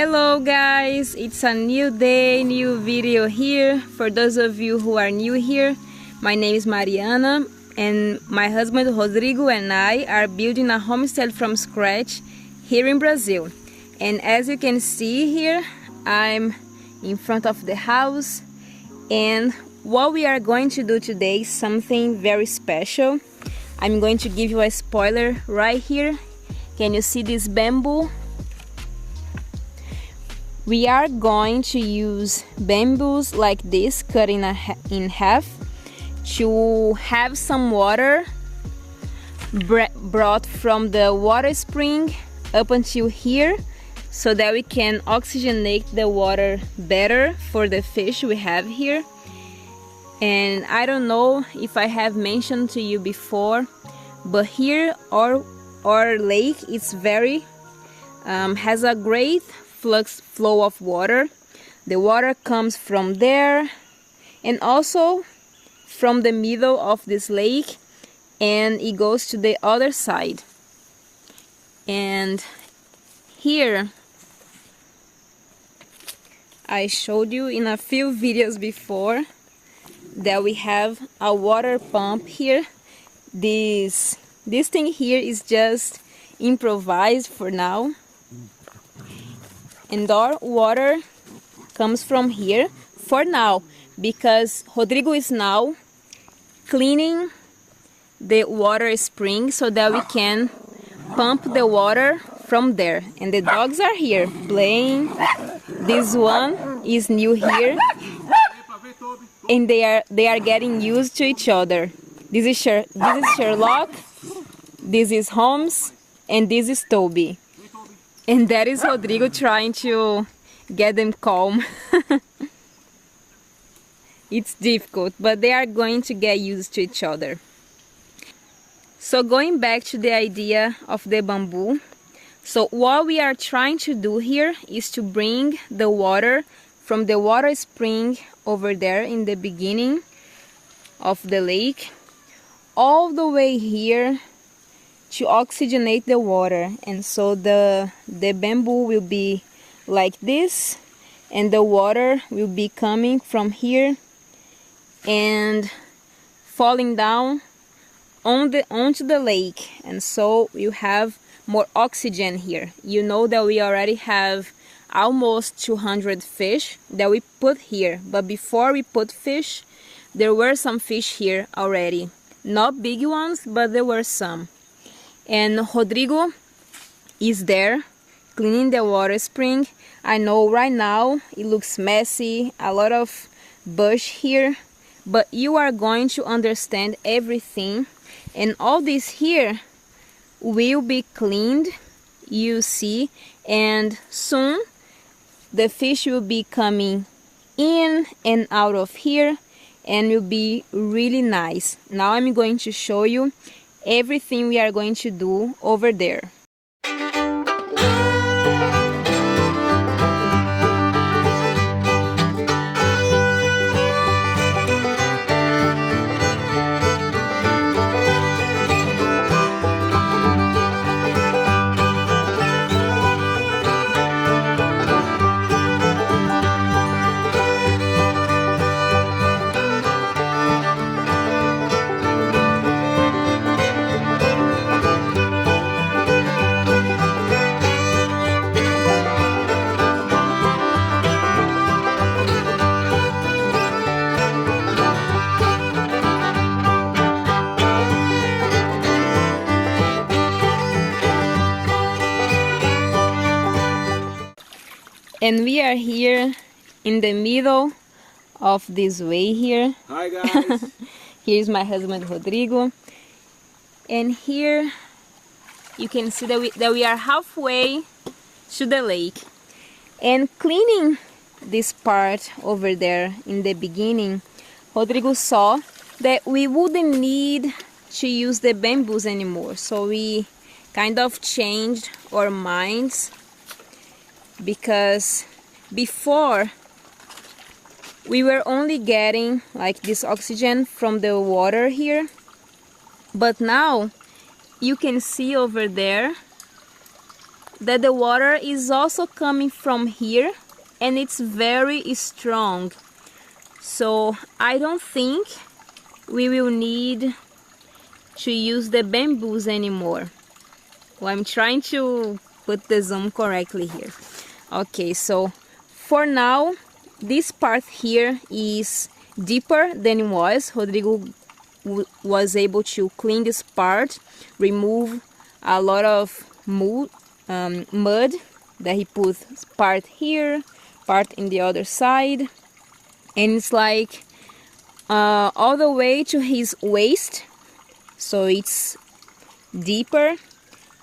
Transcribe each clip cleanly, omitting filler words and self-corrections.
Hello guys, it's a new day, new video here. For those of you who are new here, my name is Mariana and my husband Rodrigo and I are building a homestead from scratch here in Brazil. And as you can see here, I'm in front of the house, and what we are going to do today is something very special. I'm going to give you a spoiler right here. Can you see this bamboo? We are going to use bamboos like this, cut in half, to have some water brought from the water spring up until here, so that we can oxygenate the water better for the fish we have here. And I don't know if I have mentioned to you before, but here our lake is very has a great flow of water. The water comes from there and also from the middle of this lake, and it goes to the other side. And here I showed you in a few videos before that we have a water pump here. This thing here is just improvised for now, and our water comes from here for now, because Rodrigo is now cleaning the water spring so that we can pump the water from there. And the dogs are here playing. This one is new here, and they are getting used to each other. This is Sherlock, this is Holmes, and this is Toby. And that is Rodrigo trying to get them calm. It's difficult, but they are going to get used to each other. So going back to the idea of the bamboo. So what we are trying to do here is to bring the water from the water spring over there in the beginning of the lake all the way here to oxygenate the water. And so the bamboo will be like this, and the water will be coming from here and falling down onto the lake, and so you have more oxygen here. You know that we already have almost 200 fish that we put here, but before we put fish, there were some fish here already. Not big ones, but there were some. And Rodrigo is there cleaning the water spring. I know right now it looks messy, a lot of bush here, but you are going to understand everything, and all this here will be cleaned, you see, and soon the fish will be coming in and out of here, and will be really nice. Now I'm going to show you everything we are going to do over there. And we are here in the middle of this way here. Hi guys! Here's my husband Rodrigo. And here you can see that we are halfway to the lake. And cleaning this part over there in the beginning, Rodrigo saw that we wouldn't need to use the bamboos anymore. So we kind of changed our minds, because before we were only getting like this oxygen from the water here, but now you can see over there that the water is also coming from here, and it's very strong. So I don't think we will need to use the bamboos anymore. Well, I'm trying to put the zoom correctly here. Okay, so for now, this part here is deeper than it was. Rodrigo was able to clean this part, remove a lot of mud that he put part here, part in the other side, and it's like all the way to his waist, so it's deeper.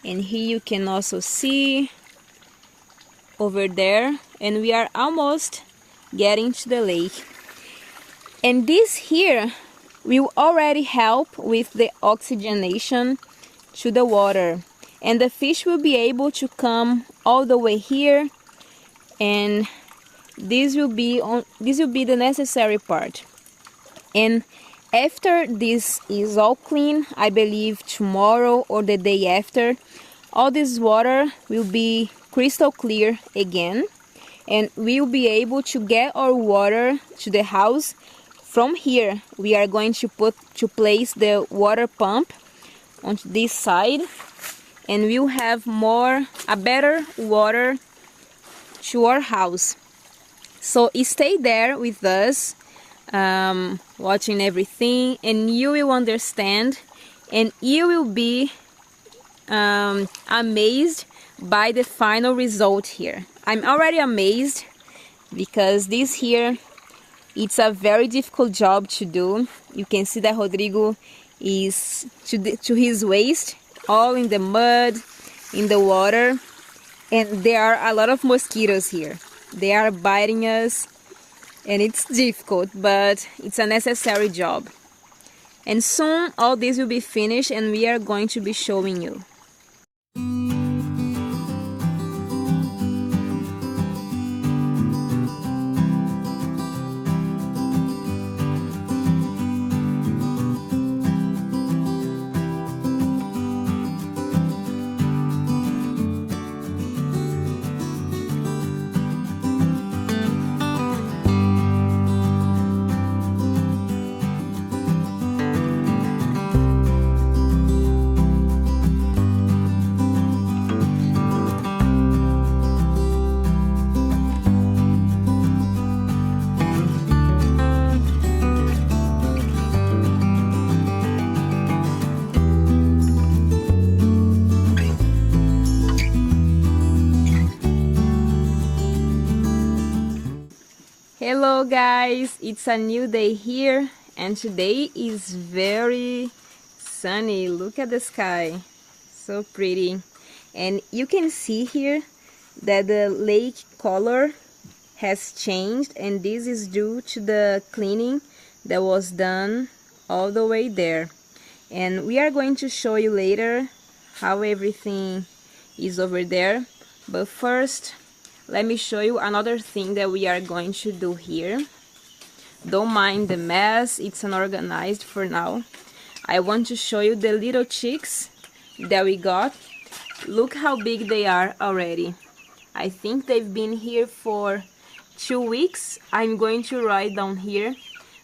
And here you can also see over there, and we are almost getting to the lake. And this here will already help with the oxygenation to the water, and the fish will be able to come all the way here, and this will be the necessary part. And after this is all clean, I believe tomorrow or the day after, all this water will be crystal clear again, and we will be able to get our water to the house. From here, we are going to place the water pump on this side, and we'll have a better water to our house. So stay there with us, watching everything, and you will understand, and you will be amazed by the final result here. I'm already amazed because this here, it's a very difficult job to do. You can see that Rodrigo is to his waist, all in the mud, in the water, and there are a lot of mosquitoes here. They are biting us, and it's difficult, but it's a necessary job. And soon all this will be finished, and we are going to be showing you. Hello guys, it's a new day here, and today is very sunny. Look at the sky, so pretty. And you can see here that the lake color has changed, and this is due to the cleaning that was done all the way there. And we are going to show you later how everything is over there, but first let me show you another thing that we are going to do here. Don't mind the mess, it's unorganized for now. I want to show you the little chicks that we got. Look how big they are already. I think they've been here for 2 weeks. I'm going to write down here,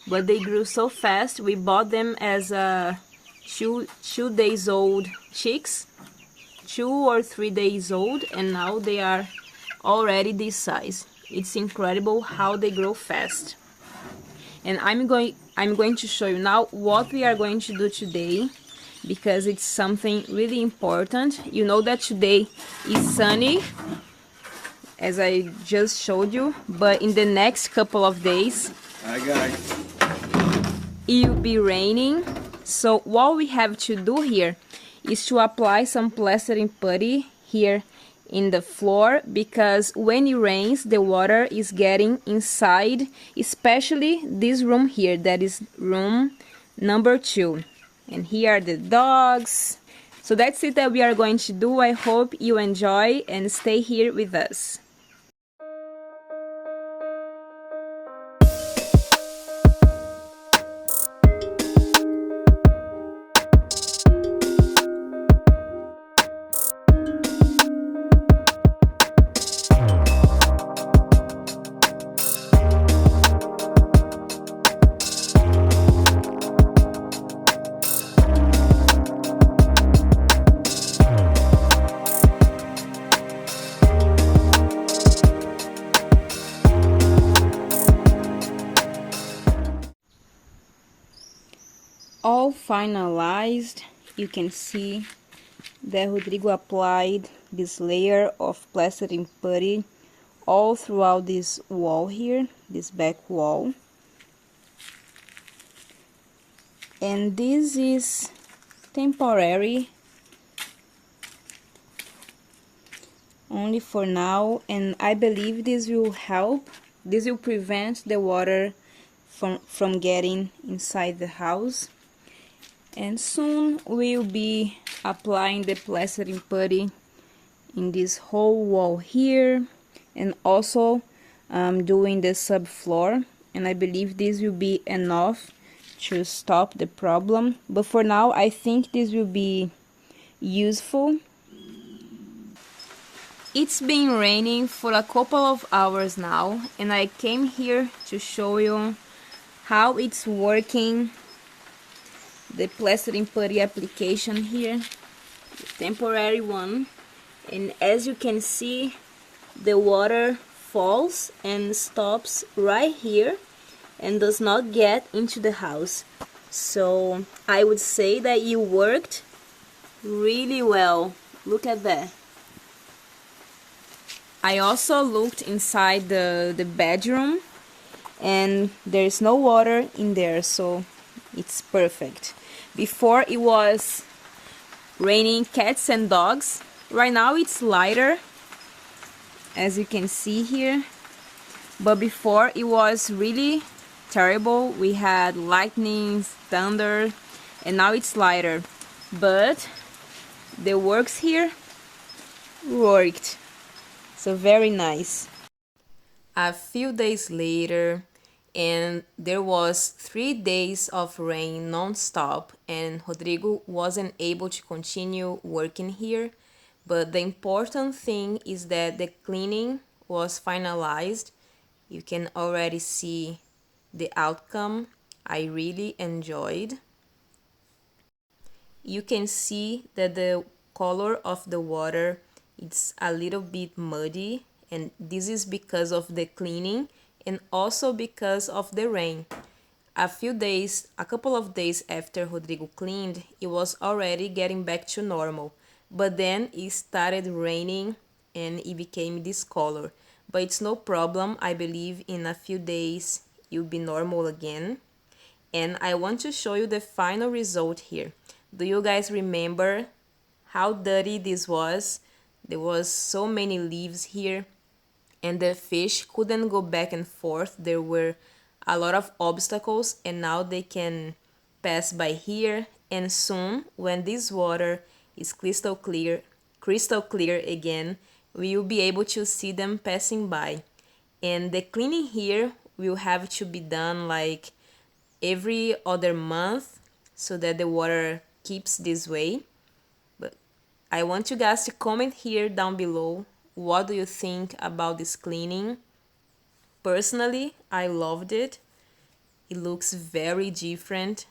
but they grew so fast. We bought them as 2 days old chicks, 2 or 3 days old, and now they are already this size. It's incredible how they grow fast. And I'm going to show you now what we are going to do today, because it's something really important. You know that today is sunny, as I just showed you, but in the next couple of days it will be raining. So what we have to do here is to apply some plastering putty here in the floor, because when it rains the water is getting inside, especially this room here, that is room number 2. And here are the dogs. So that's it that we are going to do. I hope you enjoy and stay here with us. all finalized. You can see that Rodrigo applied this layer of plastering putty all throughout this wall here, this back wall. And this is temporary, only for now, and I believe this will help. This will prevent the water from getting inside the house. And soon we'll be applying the plastering putty in this whole wall here, and also doing the subfloor, and I believe this will be enough to stop the problem. But for now I think this will be useful. It's been raining for a couple of hours now, and I came here to show you how it's working, the plastering putty application here, the temporary one. And as you can see, the water falls and stops right here and does not get into the house. So I would say that it worked really well. Look at that. I also looked inside the bedroom, and there's no water in there, so it's perfect. Before it was raining cats and dogs. Right now it's lighter, as you can see here, but before it was really terrible. We had lightnings, thunder, and now it's lighter. But the works here worked, so very nice. A few days later, and there was 3 days of rain non-stop, and Rodrigo wasn't able to continue working here. But the important thing is that the cleaning was finalized. You can already see the outcome. I really enjoyed. You can see that the color of the water is a little bit muddy, and this is because of the cleaning and also because of the rain. A couple of days after Rodrigo cleaned, it was already getting back to normal. But then it started raining and it became this color. But it's no problem. I believe in a few days it'll be normal again. And I want to show you the final result here. Do you guys remember how dirty this was? There was so many leaves here, and the fish couldn't go back and forth. There were a lot of obstacles, and now they can pass by here. And soon, when this water is crystal clear again, we will be able to see them passing by. And the cleaning here will have to be done like every other month so that the water keeps this way. But I want you guys to comment here down below, what do you think about this cleaning? Personally, I loved it. It looks very different.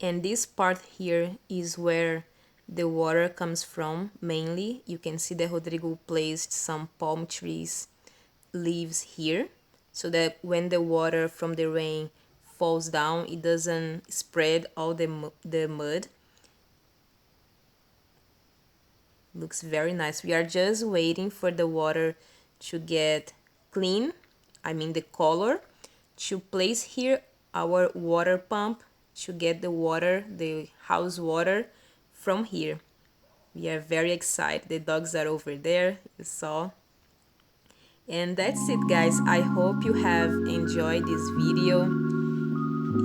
And this part here is where the water comes from mainly. You can see that Rodrigo placed some palm trees leaves here, so that when the water from the rain falls down, it doesn't spread all the mud. Looks very nice. We are just waiting for the water to get clean, I mean the color, to place here our water pump to get the water, the house water from here. We are very excited. The dogs are over there, you saw. And that's it, guys. I hope you have enjoyed this video.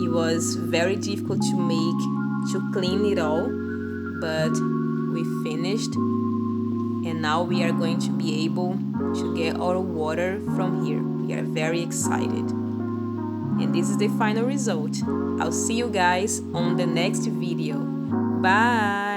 It was very difficult to make, to clean it all, but we finished, and now we are going to be able to get our water from here. We are very excited. And this is the final result. I'll see you guys on the next video. Bye!